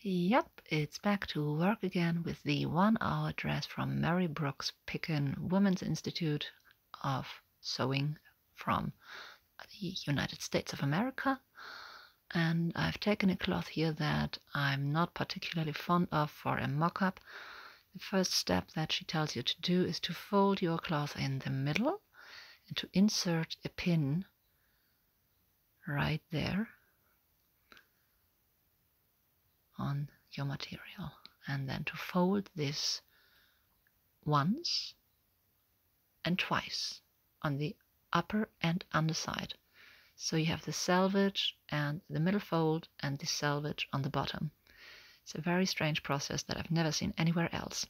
Yep, it's back to work again with the 1-hour dress from Mary Brooks Picken, Women's Institute of Sewing from the United States of America. And I've taken a cloth here that I'm not particularly fond of for a mock-up. The first step that she tells you to do is to fold your cloth in the middle and to insert a pin right there on your material, and then to fold this once and twice on the upper and underside. So you have the selvage and the middle fold and the selvage on the bottom. It's a very strange process that I've never seen anywhere else.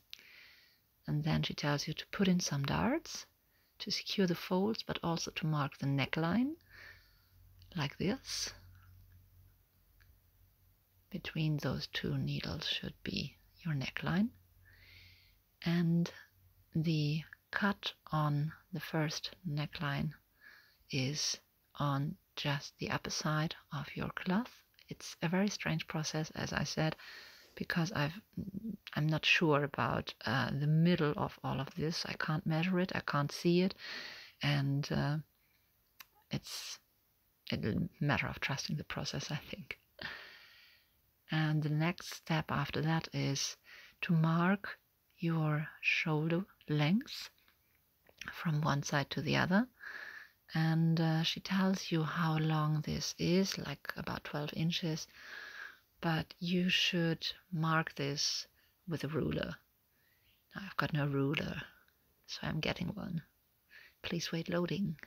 And then she tells you to put in some darts to secure the folds, but also to mark the neckline like this. Between those two needles should be your neckline. And the cut on the first neckline is on just the upper side of your cloth. It's a very strange process, as I said, because I'm not sure about the middle of all of this. I can't measure it, I can't see it, and it's a matter of trusting the process, I think. And the next step after that is to mark your shoulder length from one side to the other. And she tells you how long this is, like about 12 inches. But you should mark this with a ruler. Now, I've got no ruler, so I'm getting one. Please wait loading.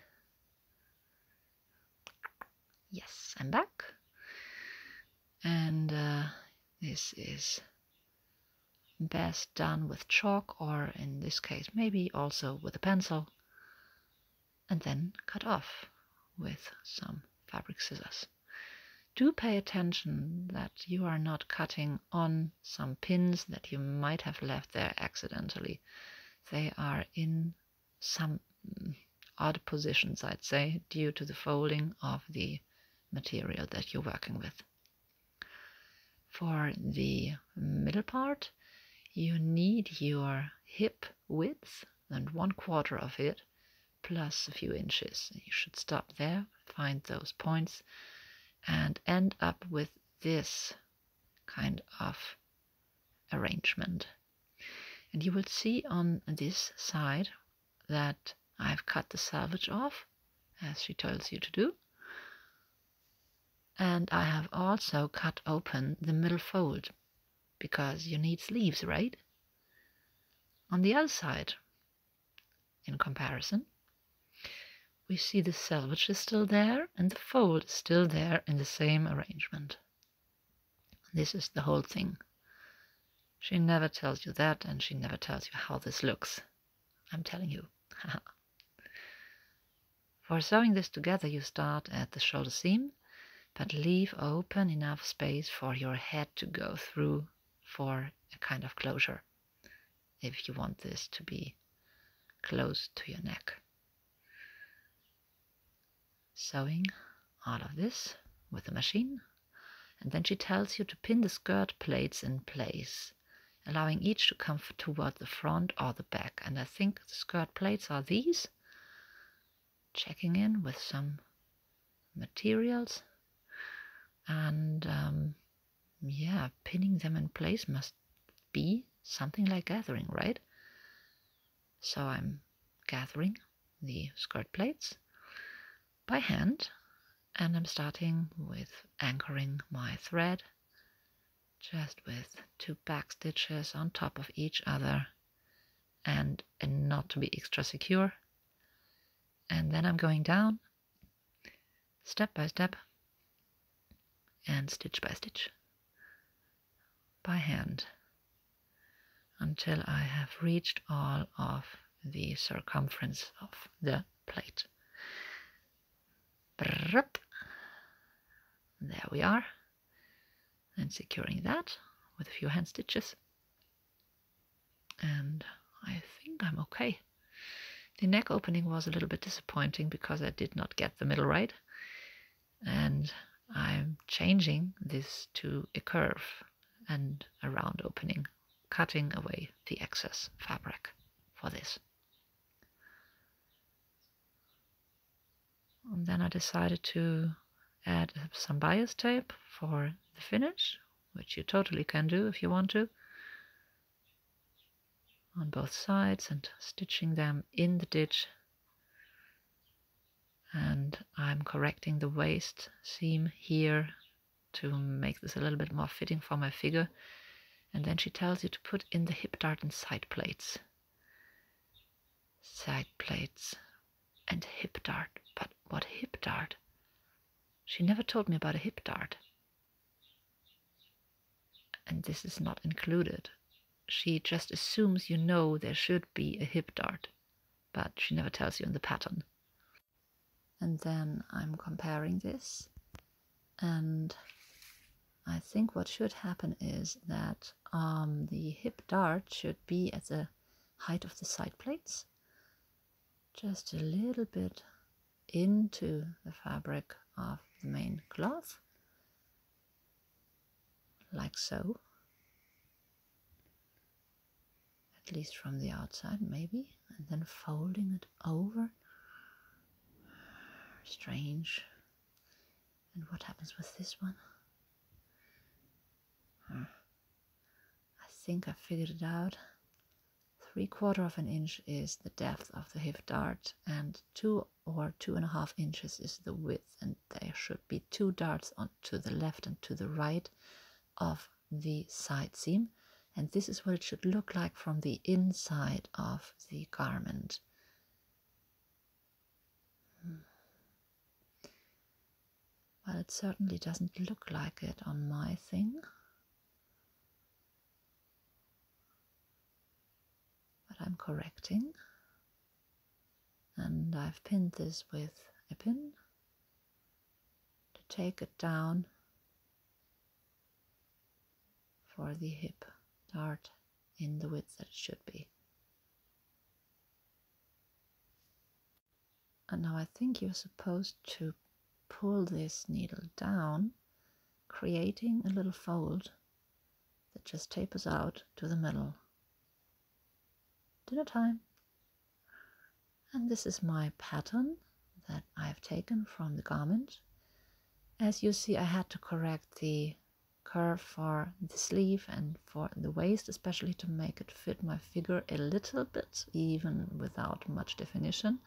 Yes, I'm back. And this is best done with chalk, or in this case maybe also with a pencil, and then cut off with some fabric scissors. Do pay attention that you are not cutting on some pins that you might have left there accidentally. They are in some odd positions, I'd say, due to the folding of the material that you're working with. For the middle part, you need your hip width and 1/4 of it plus a few inches. You should stop there, find those points, and end up with this kind of arrangement. And you will see on this side that I've cut the selvage off, as she tells you to do. And I have also cut open the middle fold, because you need sleeves, right? On the other side, in comparison, we see the selvage is still there and the fold is still there in the same arrangement. This is the whole thing. She never tells you that, and she never tells you how this looks. I'm telling you. For sewing this together, you start at the shoulder seam, but leave open enough space for your head to go through for a kind of closure, if you want this to be close to your neck. Sewing all of this with the machine, and then she tells you to pin the skirt plates in place, allowing each to come toward the front or the back. And I think the skirt plates are these. Checking in with some materials, and yeah, pinning them in place must be something like gathering, right? So I'm gathering the skirt plates by hand, and I'm starting with anchoring my thread, just with 2 back stitches on top of each other, and a knot to be extra secure. And then I'm going down step by step and stitch by stitch by hand until I have reached all of the circumference of the plate. There we are. And securing that with a few hand stitches. And I think I'm okay. The neck opening was a little bit disappointing because I did not get the middle right. And I'm changing this to a curve and a round opening, cutting away the excess fabric for this. And then I decided to add some bias tape for the finish, which you totally can do if you want to, on both sides, and stitching them in the ditch. And I'm correcting the waist seam here to make this a little bit more fitting for my figure. And then she tells you to put in the hip dart and side plates. Side plates and hip dart. But what hip dart? She never told me about a hip dart. And this is not included. She just assumes you know there should be a hip dart, but she never tells you in the pattern. And then I'm comparing this, and I think what should happen is that the hip dart should be at the height of the side plates, just a little bit into the fabric of the main cloth, like so, at least from the outside maybe, and then folding it over. Strange. And what happens with this one? I think I figured it out. 3/4 of an inch is the depth of the hip dart, and 2 or 2.5 inches is the width, and there should be 2 darts on to the left and to the right of the side seam, and this is what it should look like from the inside of the garment. Well, it certainly doesn't look like it on my thing. But I'm correcting. And I've pinned this with a pin to take it down for the hip dart in the width that it should be. And now I think you're supposed to pull this needle down, creating a little fold that just tapers out to the middle. Dinner time. And this is my pattern that I've taken from the garment. As you see, I had to correct the curve for the sleeve and for the waist, especially to make it fit my figure a little bit, even without much definition.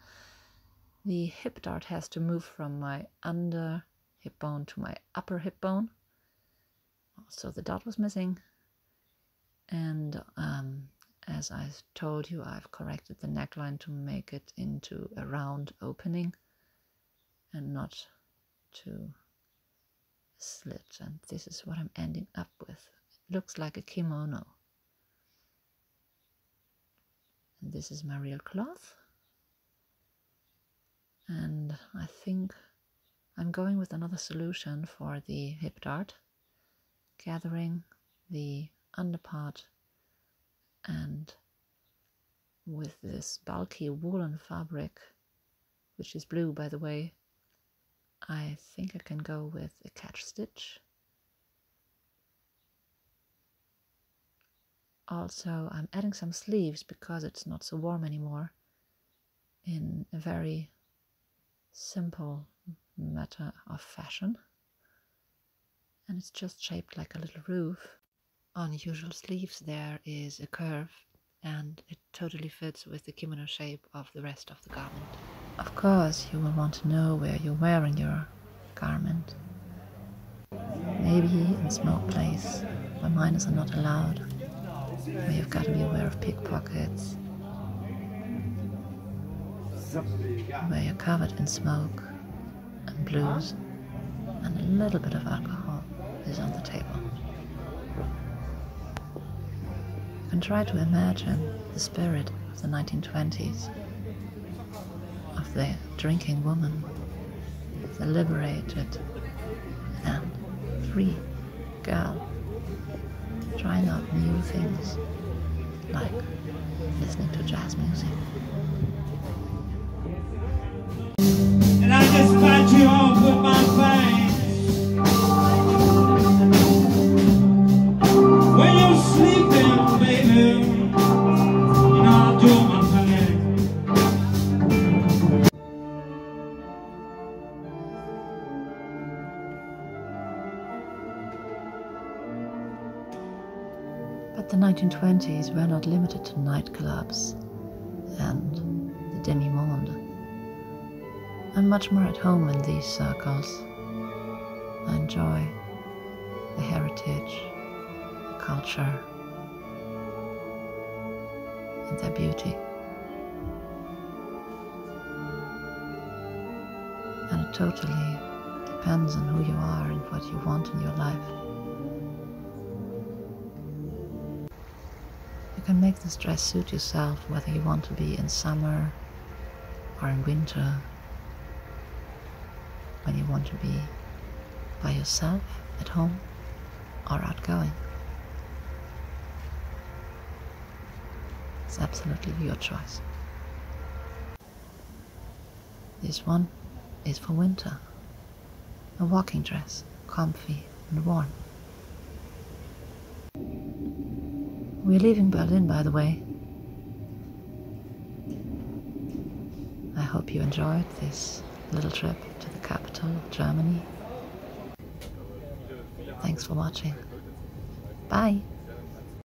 The hip dart has to move from my under hip bone to my upper hip bone. So the dot was missing. And as I told you, I've corrected the neckline to make it into a round opening and not to a slit. And this is what I'm ending up with. It looks like a kimono. And this is my real cloth. And I think I'm going with another solution for the hip dart, gathering the underpart, and with this bulky woolen fabric, which is blue by the way, I think I can go with a catch stitch. Also, I'm adding some sleeves because it's not so warm anymore, in a very simple matter of fashion, and it's just shaped like a little roof. On usual sleeves there is a curve, and it totally fits with the kimono shape of the rest of the garment. Of course you will want to know where you're wearing your garment. Maybe in smoke place where minors are not allowed, where you've got to be aware of pickpockets, where you're covered in smoke and blues, and a little bit of alcohol is on the table. You can try to imagine the spirit of the 1920s, of the drinking woman, the liberated and free girl, trying out new things, like listening to jazz music. And I just fight you off with my fangs. The 1920s were not limited to nightclubs and the demi-monde. I'm much more at home in these circles. I enjoy the heritage, the culture, and their beauty. And it totally depends on who you are and what you want in your life. You can make this dress suit yourself, whether you want to be in summer or in winter, when you want to be by yourself at home or outgoing. It's absolutely your choice. This one is for winter. A walking dress, comfy and warm. We're leaving Berlin, by the way. I hope you enjoyed this little trip to the capital of Germany. Thanks for watching. Bye!